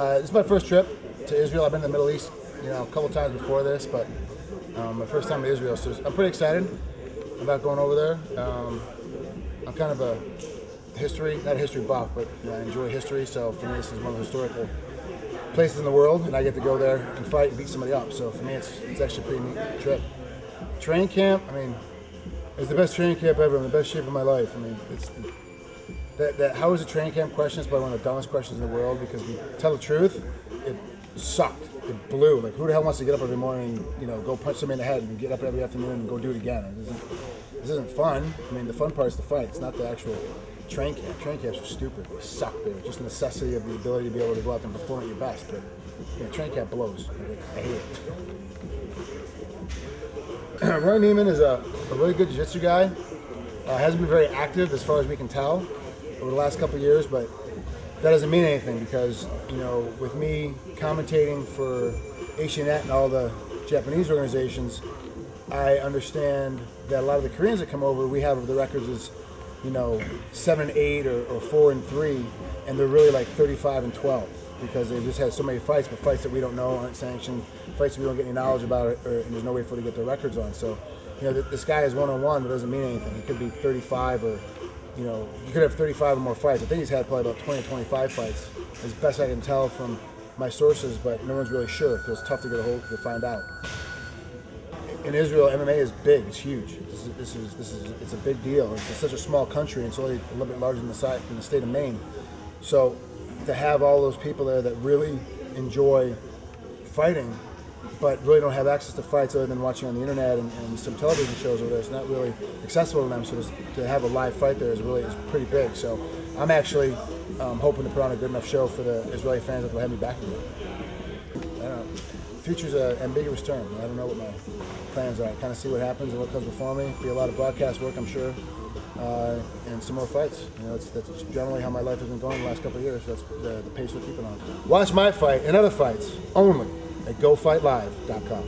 This is my first trip to Israel. I've been to the Middle East, a couple times before this, but my first time to Israel. So I'm pretty excited about going over there. I'm kind of a not a history buff, but I enjoy history. So for me, this is one of the historical places in the world, and I get to go there and fight and beat somebody up. So for me, it's actually a pretty neat trip. Training camp, it's the best training camp ever. I'm in the best shape of my life. It's that how was a training camp question is probably one of the dumbest questions in the world, because we tell the truth, it sucked. It blew. Like, who the hell wants to get up every morning, go punch somebody in the head and get up every afternoon and go do it again? This isn't fun. The fun part is the fight. It's not the actual train camp. Train camps are stupid. They suck. They're just a necessity of the ability to be able to go out there and perform at your best. But train camp blows. I hate it. Roy Neeman is a really good jiu-jitsu guy. Hasn't been very active as far as we can tell over the last couple of years, but that doesn't mean anything, because with me commentating for Asianet and all the Japanese organizations, I understand that a lot of the Koreans that come over, we have the records as 7-8 or 4-3, and they're really like 35-12, because they've just had so many fights, but fights that we don't know, aren't sanctioned, fights that we don't get any knowledge about, and there's no way for them to get their records on. So this guy is 1-on-1, but doesn't mean anything. He could be 35, or you could have 35 or more fights. I think he's had probably about 20 or 25 fights, as best I can tell from my sources, but no one's really sure, because it's tough to get a hold to find out. In Israel, MMA is big. It's huge. It's a big deal. It's such a small country, and it's only a little bit larger than the state of Maine. So to have all those people there that really enjoy fighting, but really don't have access to fights other than watching on the internet and some television shows over there, it's not really accessible to them. So to have a live fight there is pretty big. So I'm actually hoping to put on a good enough show for the Israeli fans that will have me back again. I don't know. The future's an ambiguous term. I don't know what my plans are. I kind of see what happens and what comes before me. Be a lot of broadcast work, I'm sure, and some more fights. That's generally how my life has been going the last couple of years. That's the pace we're keeping on. Watch my fight and other fights only at GoFightLive.com.